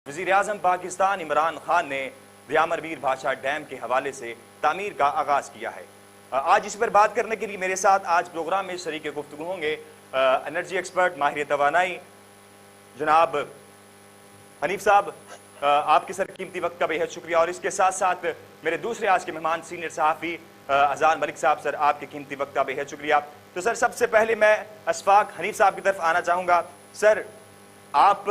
वज़ीर-ए-आज़म पाकिस्तान इमरान खान ने दयामर मीर भाषा डैम के हवाले से तामीर का आगाज़ किया है। आज इस पर बात करने के लिए मेरे साथ आज प्रोग्राम में शरीक गुफ्तगू होंगे एनर्जी एक्सपर्ट माहिर तवानाई जनाब हनीफ साहब। आपके सर कीमती वक्त का बेहद शुक्रिया और इसके साथ साथ मेरे दूसरे आज के मेहमान सीनियर सहाफ़ी अज़ान मलिक साहब। सर आपके कीमती वक्त का बेहद शुक्रिया। तो सर सबसे पहले मैं अशफाक हनीफ साहब की तरफ आना चाहूँगा। सर आप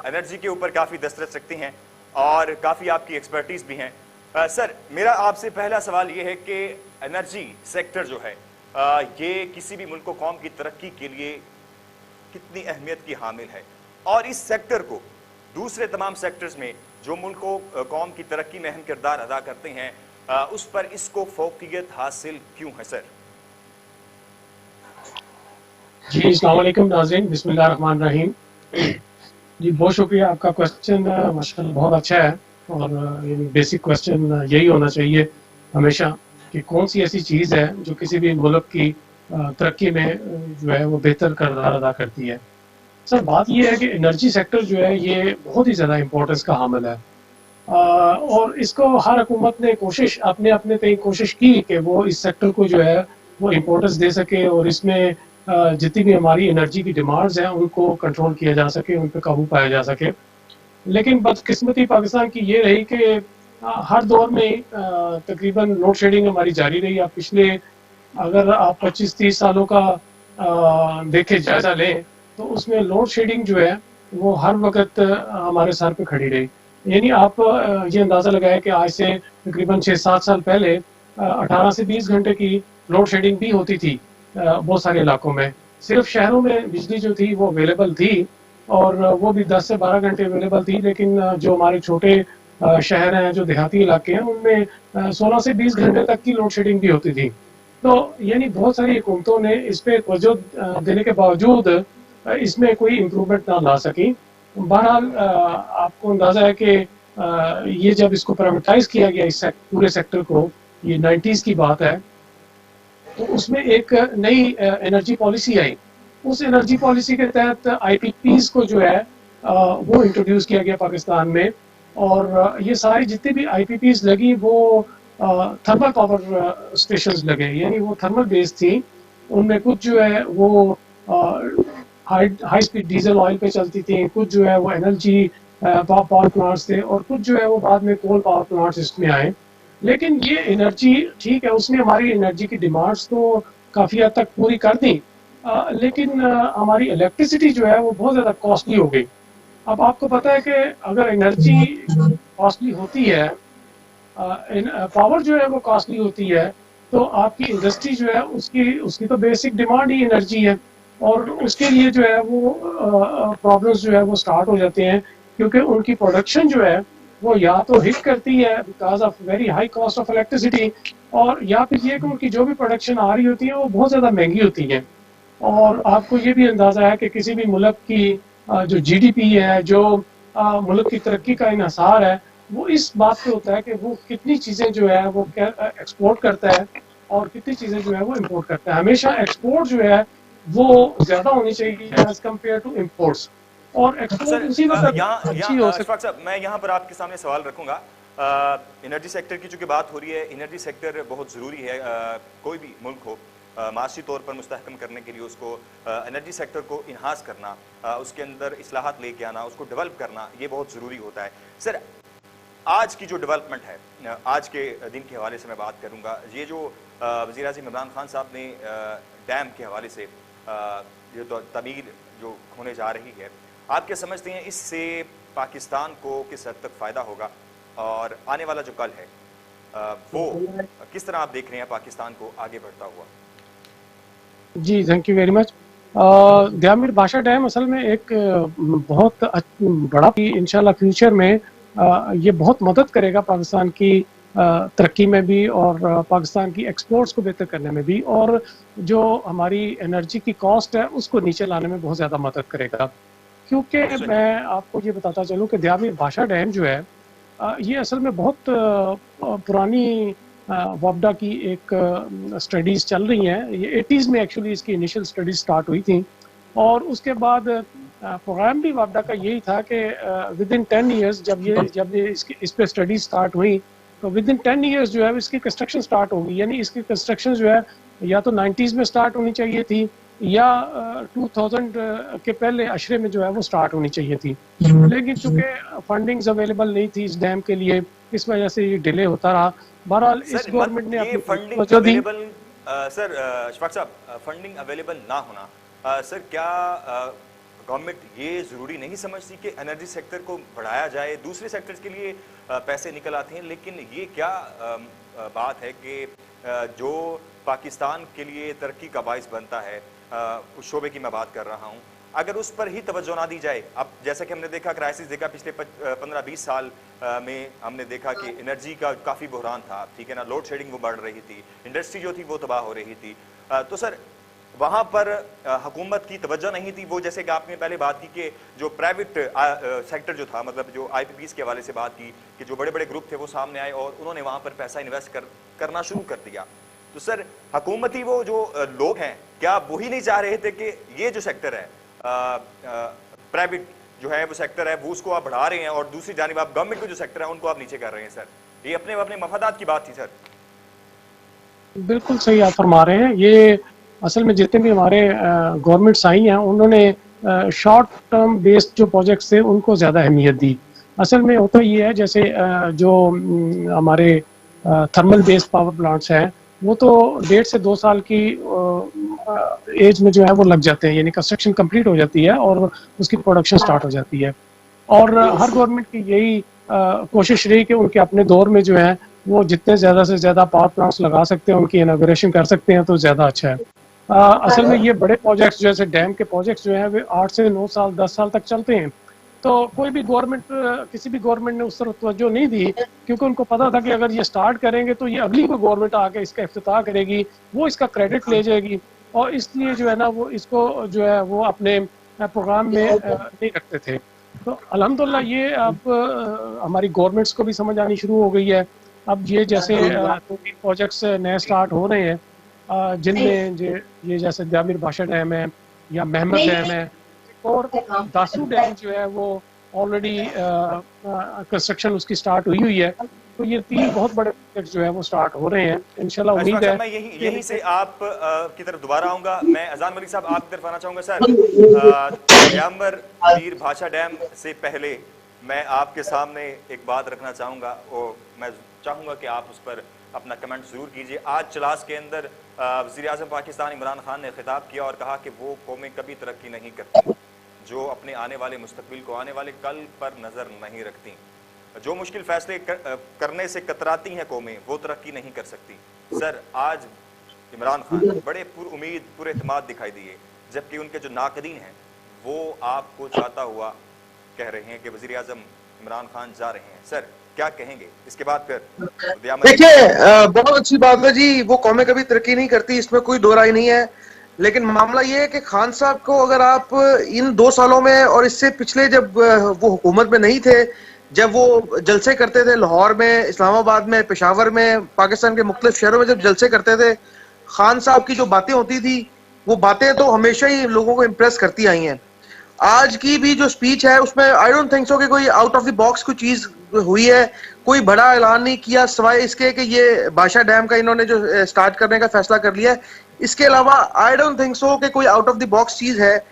एनर्जी के ऊपर काफ़ी दस्तरस रखती हैं और काफ़ी आपकी एक्सपर्टीज़ भी हैं। सर मेरा आपसे पहला सवाल ये है कि एनर्जी सेक्टर जो है ये किसी भी मुल्क कौम की तरक्की के लिए कितनी अहमियत की हामिल है और इस सेक्टर को दूसरे तमाम सेक्टर्स में जो मुल्क कौम की तरक्की में अहम किरदार अदा करते हैं उस पर इसको फोकियत हासिल क्यों है सर? जी अस्सलाम वालेकुम नाज़रीन, बिस्मिल्लाह रहमान रहीम। जी बहुत शुक्रिया, आपका क्वेश्चन माशाल्लाह बहुत अच्छा है और बेसिक क्वेश्चन यही होना चाहिए हमेशा कि कौन सी ऐसी चीज़ है जो किसी भी मुल्क की तरक्की में जो है वो बेहतर किरदार अदा करती है। सर बात यह है कि एनर्जी सेक्टर जो है ये बहुत ही ज़्यादा इम्पोर्टेंस का हामिल है और इसको हर हुकूमत ने कोशिश अपने अपने तय कोशिश की कि वो इस सेक्टर को जो है वो इम्पोर्टेंस दे सके और इसमें जितनी भी हमारी एनर्जी की डिमांड्स हैं उनको कंट्रोल किया जा सके, उन पर काबू पाया जा सके। लेकिन बदकिस्मती पाकिस्तान की ये रही कि हर दौर में तकरीबन लोड शेडिंग हमारी जारी रही। आप पिछले अगर आप 25-30 सालों का देखे जायजा लें तो उसमें लोड शेडिंग जो है वो हर वक्त हमारे सर पे खड़ी रही। यानी आप ये अंदाज़ा लगाए कि आज से तकरीबन 6-7 साल पहले 18 से 20 घंटे की लोड शेडिंग भी होती थी बहुत सारे इलाकों में। सिर्फ शहरों में बिजली जो थी वो अवेलेबल थी और वो भी 10 से 12 घंटे अवेलेबल थी, लेकिन जो हमारे छोटे शहर हैं, जो देहाती इलाके हैं, उनमें 16 से 20 घंटे तक की लोड शेडिंग भी होती थी। तो यानी बहुत सारी हुकूमतों ने इस पे तवज्जो देने के बावजूद इसमें कोई इम्प्रूवमेंट ना ला सकी। बहरहाल आपको अंदाज़ा है कि ये जब इसको प्राइवेटाइज किया गया इस पूरे सेक्टर को, ये 90s की बात है, तो उसमें एक नई एनर्जी पॉलिसी आई। उस एनर्जी पॉलिसी के तहत IPPs को जो है वो इंट्रोड्यूस किया गया पाकिस्तान में और ये सारी जितनी भी IPPs लगी वो थर्मल पावर स्टेशंस लगे, यानी वो थर्मल बेस्ड थी। उनमें कुछ जो है वो हाई स्पीड डीजल ऑयल पे चलती थी, कुछ जो है वो एनर्जी पावर प्लांट्स थे और कुछ जो है वो बाद में कोल पावर प्लांट्स इसमें आए। लेकिन ये एनर्जी ठीक है, उसने हमारी एनर्जी की डिमांड्स तो काफ़ी हद तक पूरी कर दी, लेकिन हमारी इलेक्ट्रिसिटी जो है वो बहुत ज़्यादा कॉस्टली हो गई। अब आपको पता है कि अगर एनर्जी कॉस्टली होती है, पावर जो है वो कॉस्टली होती है, तो आपकी इंडस्ट्री जो है उसकी तो बेसिक डिमांड ही एनर्जी है और उसके लिए जो है वो प्रॉब्लम्स जो है वो स्टार्ट हो जाते हैं, क्योंकि उनकी प्रोडक्शन जो है वो या तो हिट करती है because of very high cost of electricity, और या फिर ये कि उनकी जो भी प्रोडक्शन आ रही होती है वो बहुत ज़्यादा महंगी होती है। और आपको ये भी अंदाज़ा है कि किसी भी मुल्क की जो GDP है, जो मुल्क की तरक्की का इन्हिसार है, वो इस बात पे होता है कि वो कितनी चीज़ें जो है वो एक्सपोर्ट करता है और कितनी चीज़ें जो है वो इम्पोर्ट करता है। हमेशा एक्सपोर्ट जो है वो ज़्यादा होनी चाहिए एज कम्पेयर टू इम्पोर्ट्स। और एक्सपोर्ट उसी वक्त अच्छी हो सकती है। मैं यहाँ पर आपके सामने सवाल रखूंगा। एनर्जी सेक्टर की चूंकि बात हो रही है, एनर्जी सेक्टर बहुत ज़रूरी है। कोई भी मुल्क हो माशी तौर पर मुस्तहकम करने के लिए उसको एनर्जी सेक्टर को इन्हांस करना, उसके अंदर इस्लाहात लेके आना, उसको डेवलप करना, ये बहुत ज़रूरी होता है। सर आज की जो डेवलपमेंट है, आज के दिन के हवाले से मैं बात करूँगा। ये जो वज़ीर-ए-आज़म इमरान खान साहब ने डैम के हवाले से ये तो तमीर जो होने जा रही है, आप क्या समझते हैं इससे पाकिस्तान को किस हद तक फ़ायदा होगा और आने वाला जो कल है वो किस तरह आप देख रहे हैं पाकिस्तान को आगे बढ़ता हुआ? जी थैंक यू वेरी मच। दयामर भाषा डैम असल में एक बहुत बड़ा, इंशाल्लाह फ्यूचर में ये बहुत मदद करेगा पाकिस्तान की तरक्की में भी और पाकिस्तान की एक्सपोर्ट्स को बेहतर करने में भी, और जो हमारी एनर्जी की कॉस्ट है उसको नीचे लाने में बहुत ज़्यादा मदद करेगा। क्योंकि मैं आपको ये बताता चलूँ कि दयामर भाषा डैम जो है ये असल में बहुत पुरानी वफदा की एक स्टडीज़ चल रही हैं। ये 80s में एक्चुअली इसकी इनिशियल स्टडीज स्टार्ट हुई थी और उसके बाद प्रोग्राम भी वापडा का यही था कि विद इन 10 ईयर्स जब ये इस पे स्टडी स्टार्ट हुई, तो विद इन 10 ईयर्स जो है इसकी कंस्ट्रक्शन स्टार्ट होगी। यानी इसकी कंस्ट्रक्शन जो है या तो 90s में स्टार्ट होनी चाहिए थी या 2000 के पहले अशरे में जो है वो स्टार्ट होनी चाहिए थी। लेकिन चूंकि फंडिंग्स अवेलेबल नहीं थी इस डैम के लिए, इस वजह से ये डिले होता रहा। बहरहाल इस गवर्नमेंट ने ये फंडिंग अपनी दी। अवेलेबल सर अशफाक साहब, फंडिंग अवेलेबल ना होना, सर क्या गवर्नमेंट ये ज़रूरी नहीं समझती कि एनर्जी सेक्टर को बढ़ाया जाए, दूसरे सेक्टर्स के लिए पैसे निकल आते हैं, लेकिन ये क्या बात है कि जो पाकिस्तान के लिए तरक्की का बाइस बनता है, उस शोबे की मैं बात कर रहा हूँ, अगर उस पर ही तवज्जो ना दी जाए। अब जैसा कि हमने देखा, क्राइसिस देखा पिछले 15-20 साल में, हमने देखा कि एनर्जी का काफ़ी बहरान था, ठीक है ना, लोड शेडिंग वो बढ़ रही थी, इंडस्ट्री जो थी वो तबाह हो रही थी। तो सर वहाँ पर हुकूमत की तवज्जो नहीं थी। वो जैसे कि आपने पहले बात की कि जो प्राइवेट सेक्टर जो था, मतलब जो IPPs के हवाले से बात की कि जो बड़े बड़े ग्रुप थे वो सामने आए और उन्होंने वहाँ पर पैसा इन्वेस्ट करना शुरू कर दिया। तो सर हुकूमती वो जो लोग हैं, क्या वही नहीं चाह रहे थे कि ये जो सेक्टर है प्राइवेट जो है वो सेक्टर है वो उसको आप बढ़ा रहे हैं और दूसरी जानिब आप गवर्नमेंट को जो सेक्टर है उनको आप नीचे कर रहे हैं? सर ये अपने अपने मफादात की बात थी। सर बिल्कुल सही आप फरमा रहे हैं। ये असल में जितने भी हमारे गवर्नमेंट्स आई हैं उन्होंने शॉर्ट टर्म बेस्ड जो प्रोजेक्ट्स थे उनको ज़्यादा अहमियत दी। असल में होता ये है, जैसे जो हमारे थर्मल बेस्ड पावर प्लांट्स हैं वो तो 1.5 से 2 साल की एज में जो है वो लग जाते हैं, यानी कंस्ट्रक्शन कंप्लीट हो जाती है और उसकी प्रोडक्शन स्टार्ट हो जाती है। और हर गवर्नमेंट की यही कोशिश रही कि उनके अपने दौर में जो है वो जितने ज़्यादा से ज़्यादा पावर प्लांट्स लगा सकते हैं, उनकी इनॉग्रेशन कर सकते हैं तो ज़्यादा अच्छा है। असल में ये बड़े प्रोजेक्ट्स जैसे डैम के प्रोजेक्ट्स जो हैं वे 8 से 9 साल 10 साल तक चलते हैं। तो कोई भी गवर्नमेंट, किसी भी गवर्नमेंट ने उस तरफ तवज्जो नहीं दी, क्योंकि उनको पता था कि अगर ये स्टार्ट करेंगे तो ये अगली कोई गवर्नमेंट आके इसका इफ्तिताह करेगी, वो इसका क्रेडिट ले जाएगी, और इसलिए जो है ना वो इसको जो है वो अपने प्रोग्राम में नहीं रखते थे। तो अल्हम्दुलिल्लाह ये अब हमारी गवर्नमेंट्स को भी समझ आनी शुरू हो गई है। अब ये जैसे 2-3 प्रोजेक्ट्स नए स्टार्ट हो रहे हैं, जिनमें ये जैसे दामिर भाषा डैम है या महमद डैम है और दासू डैम जो है वो ऑलरेडी कंस्ट्रक्शन उसकी स्टार्ट हुई है। तो ये 3 बहुत बड़े प्रोजेक्ट जो है वो स्टार्ट हो रहे हैं। इंशाल्लाह उम्मीद है मैं यहीं से आप की तरफ दोबारा आऊंगा। मैं अजान मलिक साहब आपकी तरफ आना चाहूंगा। सर यामर मीर भाषा डैम से पहले मैं आपके सामने एक बात रखना चाहूंगा और मैं चाहूंगा कि आप उस पर अपना कमेंट जरूर कीजिए। आज चलास के अंदर वज़ीर आज़म पाकिस्तान इमरान खान ने खिताब किया और कहा कि वो कौमें कभी तरक्की नहीं करती जो अपने आने वाले मुस्तकबिल को, आने वाले कल पर नज़र नहीं रखती। जो मुश्किल फैसले करने से कतराती हैं कौमें, वो तरक्की नहीं कर सकती। सर आज इमरान खान बड़े पुरुमीद पुरएतमाद दिखाई दिए, जबकि उनके जो नाकदीन हैं वो आपको चाहता हुआ कह रहे हैं कि वज़ीर आज़म इमरान खान जा रहे हैं। सर क्या कहेंगे इसके बाद? फिर देखिए बहुत अच्छी बात है जी, वो कौमें कभी तरक्की नहीं करती, इसमें कोई दो राय नहीं है। लेकिन मामला ये है कि खान साहब को अगर आप इन 2 सालों में और इससे पिछले जब वो हुकूमत में नहीं थे, जब वो जलसे करते थे लाहौर में, इस्लामाबाद में, पेशावर में, पाकिस्तान के मुख्तलिफ शहरों में जब जलसे करते थे, खान साहब की जो बातें होती थी वो बातें तो हमेशा ही लोगों को इम्प्रेस करती आई हैं। आज की भी जो स्पीच है उसमें आई डोंट थिंक सो कि कोई आउट ऑफ द बॉक्स कोई चीज हुई है। कोई बड़ा ऐलान नहीं किया सिवाय इसके कि ये बादशाह डैम का इन्होंने जो स्टार्ट करने का फैसला कर लिया है। इसके अलावा आई डोंट थिंक सो कि कोई आउट ऑफ द बॉक्स चीज है।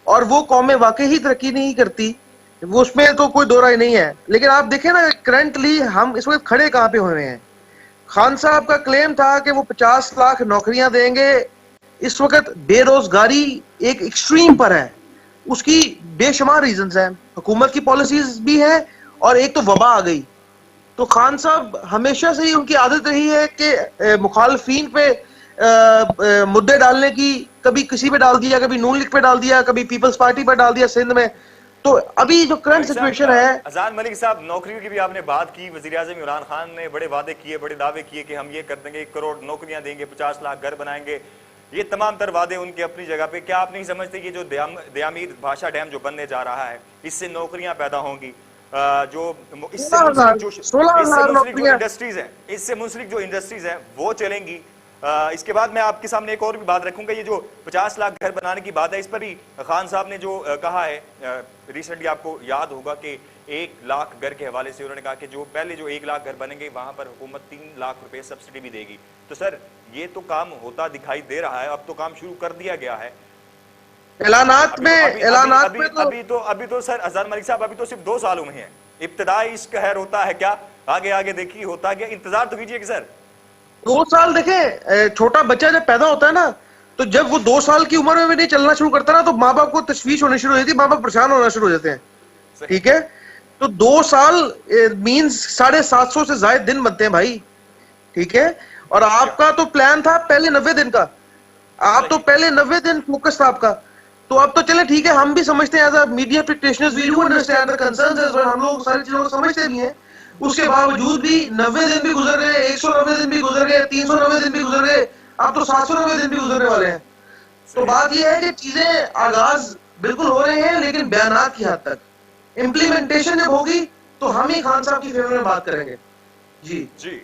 और वो कौमें वाकई ही तरक्की नहीं करती, वो उसमें तो कोई दो राय नहीं है। लेकिन आप देखें ना करंटली हम इस वक्त खड़े कहाँ पे हुए हैं। खान साहब का क्लेम था कि वो 50 लाख नौकरियां देंगे। इस वक्त बेरोजगारी एक एक्सट्रीम पर है, उसकी बेशुमार रीजंस हैं, हुकूमत की पॉलिसीज भी हैं और एक तो वबा आ गई। तो खान साहब हमेशा से ही उनकी आदत रही है कि मुखालफीन पे मुद्दे डालने की, कभी किसी पे डाल दिया, कभी नून लीग पे डाल दिया, कभी पीपल्स पार्टी पे डाल दिया सिंध में। तो अभी जो करंट सिचुएशन है, अजान मलिक साहब नौकरियों की भी आपने बात की। वज़ीर आज़म इमरान खान ने बड़े वादे किए, बड़े दावे किए कि हम ये कर देंगे, 1 करोड़ नौकरियां देंगे, 50 लाख घर बनाएंगे। ये तमाम तर वादे उनके अपनी जगह पे। क्या आप नहीं समझते कि जो दयामीर भाषा डैम जो बनने जा रहा है इससे नौकरियां पैदा होंगी, जो इससे मुंसलिक जो इंडस्ट्रीज है, इससे मुंसलिक जो इंडस्ट्रीज है वो चलेंगी। इसके बाद मैं आपके सामने एक और भी बात रखूंगा, ये जो 50 लाख घर बनाने की बात है, इस पर ही खान साहब ने जो कहा है रिसेंटली, आपको याद होगा कि 1 लाख घर के हवाले से उन्होंने कहा कि जो पहले जो 1 लाख घर बनेंगे वहां पर हुकूमत 3 लाख रुपए सब्सिडी भी देगी। तो सर ये तो काम होता दिखाई दे रहा है, अब तो काम शुरू कर दिया गया है ऐलानात में, ऐलानात में अभी तो सर अजहर मलिक साहब अभी तो सिर्फ 2 सालों में है, इब्तदाई इश्क कहर होता है क्या, आगे आगे देखिए होता क्या, इंतजार तो कीजिए कि सर 2 साल। देखें, छोटा बच्चा जब पैदा होता है ना, तो जब वो 2 साल की उम्र में भी नहीं चलना शुरू करता ना, तो माँ बाप को तशवीश होनी शुरू हो जाती है, माँ बाप परेशान होना शुरू हो जाते हैं, ठीक है। तो 2 साल मींस 750 से ज्यादा दिन बनते हैं भाई, ठीक है। और आपका तो प्लान था पहले 90 दिन का, आप तो पहले 90 दिन फोकस था आपका। तो अब तो चले ठीक है, हम भी समझते हैं as a media practitioners, we do understand the concerns as well, हम लोग सारी चीजों को समझते भी हैं। उसके बावजूद भी 90 दिन भी गुजर गए, 190 दिन भी गुजर गए, 390 दिन भी गुजर गए, अब तो 790 दिन भी गुजरने वाले हैं। तो बात यह है कि चीजें आगाज बिल्कुल हो रहे हैं, लेकिन बयानात की हद तक, इम्प्लीमेंटेशन जब होगी तो हम ही खान साहब की फेवर में बात करेंगे। जी जी।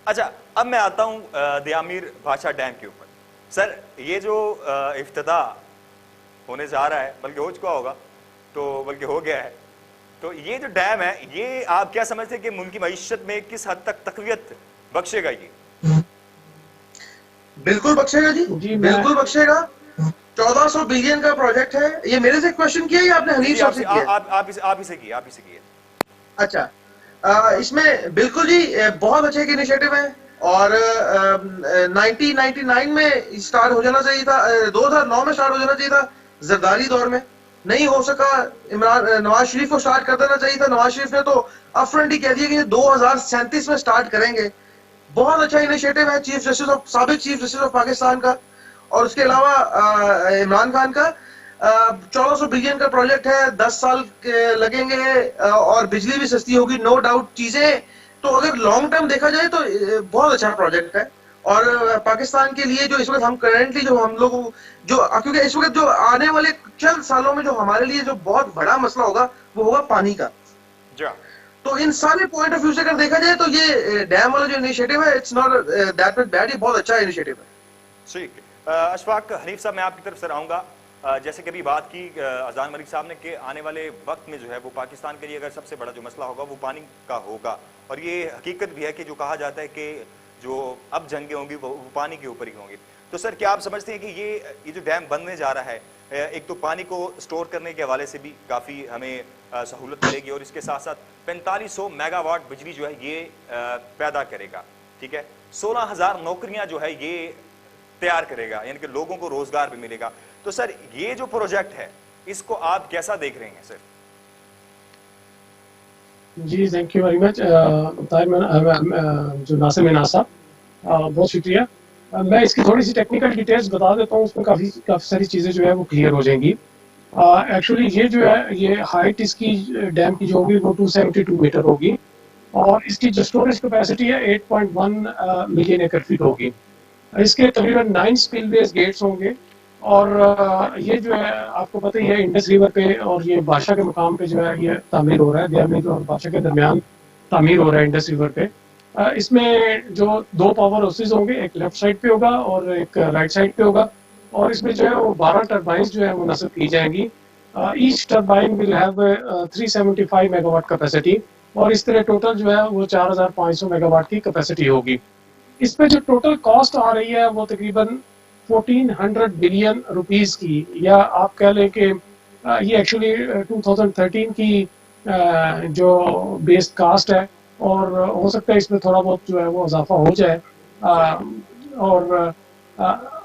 अच्छा, अब मैं आता हूं दयामीर भाषा डैम के ऊपर। सर ये जो इफ्तिताह होने जा रहा है, बल्कि हो चुका होगा, तो बल्कि हो गया है, तो ये जो डैम है, ये आप क्या समझते हैं कि मुल्क की मईशत में किस हद तक तकवीत बख्शेगा? ये बिल्कुल बख्शेगा जी, बिल्कुल बख्शेगा। 1400 बिलियन का प्रोजेक्ट है। ये मेरे से क्वेश्चन किया या आपने हनीफ साहब से किया? आप ही से किया। अच्छा, इसमें बिल्कुल जी बहुत अच्छे एक इनिशिएटिव है, और 1999 में स्टार्ट हो जाना चाहिए था, 2009 में स्टार्ट हो जाना चाहिए था, जरदारी दौर में नहीं हो सका। नवाज शरीफ को स्टार्ट कर देना चाहिए था, नवाज शरीफ ने तो अपफ्रंट ही कह दिया कि 2037 में स्टार्ट करेंगे। बहुत अच्छा इनिशिएटिव है साबिक चीफ जस्टिस ऑफ पाकिस्तान का, और उसके अलावा इमरान खान का 1400 बिलियन का प्रोजेक्ट है, 10 साल लगेंगे, और बिजली भी सस्ती होगी, नो डाउट। चीजें तो अगर लॉन्ग टर्म देखा जाए तो बहुत अच्छा प्रोजेक्ट है, और पाकिस्तान के लिए जो इस वक्त हम करेंटली जो हम लोग जो, क्योंकि इस वक्त जो आने वाले चंद सालों में जो हमारे लिए जो बहुत बड़ा मसला होगा वो होगा पानी का। तो इन सारे पॉइंट ऑफ व्यू से अगर देखा जाए तो ये डैम वाला जो इनिशिएटिव है, it's not that much bad, ये बहुत अच्छा इनिशिएटिव है। ठीक। अशफाक हनीफ साहब, मैं आपकी तरफ से आऊंगा। जैसे कभी बात की अज़ान मलिक साहब ने कि आने वाले वक्त में जो है वो पाकिस्तान के लिए अगर सबसे बड़ा जो मसला होगा वो पानी का होगा, और ये हकीकत भी है कि जो कहा जाता है कि जो अब जंगें होंगी वो पानी के ऊपर ही होंगी। तो सर क्या आप समझते हैं कि ये जो डैम बनने जा रहा है, एक तो पानी को स्टोर करने के हवाले से भी काफ़ी हमें सहूलत मिलेगी, और इसके साथ साथ 4500 मेगावाट बिजली जो है ये पैदा करेगा, ठीक है, 16,000 नौकरियां जो है ये तैयार करेगा, यानी कि लोगों को रोजगार भी मिलेगा। तो सर ये जो प्रोजेक्ट है इसको आप कैसा देख रहे हैं सर? जी थैंक यू वेरी मच जो नासिर मीना साहब, बहुत शुक्रिया। मैं इसकी थोड़ी सी टेक्निकल डिटेल्स बता देता हूँ, उसमें काफ़ी सारी चीज़ें जो है वो क्लियर हो जाएंगी। एक्चुअली ये जो है ये हाइट इसकी डैम की जो होगी वो 272 मीटर होगी, और इसकी जो स्टोरेज कैपेसिटी है 8.1 मिलियन एकड़ फीट होगी। इसके तकरीबन 9 स्पिलवेज गेट्स होंगे, और ये जो है आपको पता ही है इंडस रिवर पे और ये बादशाह के मुकाम पे जो है ये तामीर हो रहा है, दयामीर और बादशाह के दरमियान तामीर हो रहा है इंडस रिवर पे। इसमें जो 2 पावर हाउसेज होंगे, एक लेफ्ट साइड पे होगा और एक राइट साइड पे होगा, और इसमें जो है वो 12 टर्बाइंस जो है वो नस्ब की जाएंगी। Each turbine will have 375 megawatt capacity, और इस तरह टोटल जो है वो 4500 मेगावाट की कैपेसिटी होगी। इस पे जो टोटल कॉस्ट आ रही है वो तकरीबन 1400 बिलियन रुपीस की, या आप कह लें कि ये एक्चुअली 2013 की जो बेस्ड कास्ट है, और हो सकता है इसमें थोड़ा बहुत जो है वो इजाफा हो जाए।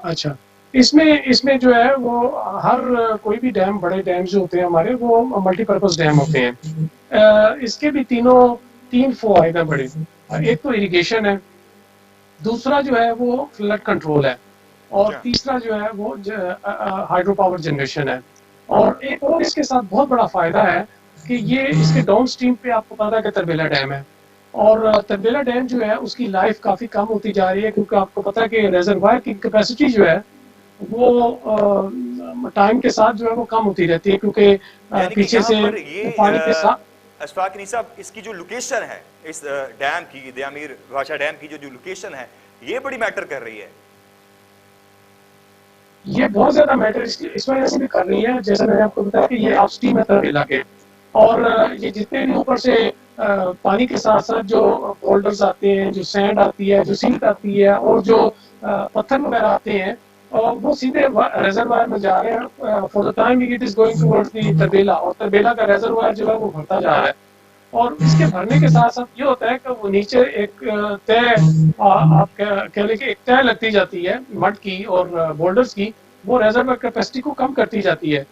अच्छा, इसमें जो है वो हर कोई भी डैम, बड़े डैम जो होते हैं हमारे वो मल्टीपर्पज डैम होते हैं। इसके भी तीन फायदे हैं बड़े। एक तो इरिगेशन है, दूसरा जो है वो फ्लड कंट्रोल है, और तीसरा जो है वो हाइड्रो पावर जनरेशन है। और एक और इसके साथ बहुत बड़ा फायदा है कि ये इसके डाउन स्ट्रीम पे आपको पता है कि तरबेला डैम है, और तरबेला डैम जो है उसकी लाइफ काफी कम होती जा रही है, क्योंकि आपको पता है कि रेजरवायर की कैपेसिटी जो है वो टाइम के साथ जो है वो कम होती रहती है, क्योंकि पीछे से पानी के साथ। अशफाक हनीफ साहब, इसकी जो लोकेशन है इस डैम की, दयामीर भाषा डैम की जो लोकेशन है, ये बड़ी मैटर कर रही है। ये बहुत ज्यादा मैटर इस वजह से भी कर रही है, जैसे मैंने आपको बताया कि ये अपस्ट्रीम है तरबेला के, और ये जितने भी ऊपर से पानी के साथ साथ जो बोल्डर्स आते हैं, जो सैंड आती है, जो सीट आती है, और जो पत्थर वगैरह आते हैं, और वो सीधे रिजर्वायर में जा रहे हैं। For the time it is going towards the Tarbela, और तरबेला का रिजर्वायर जो है वो भरता जा रहा है। और इसके भरने के साथ साथ ये होता है कि वो नीचे एक तय, आप कह लें कि एक तय लगती जाती है मड की और बोल्डर्स की, वो रिजर्वायर कैपेसिटी को कम करती जाती है।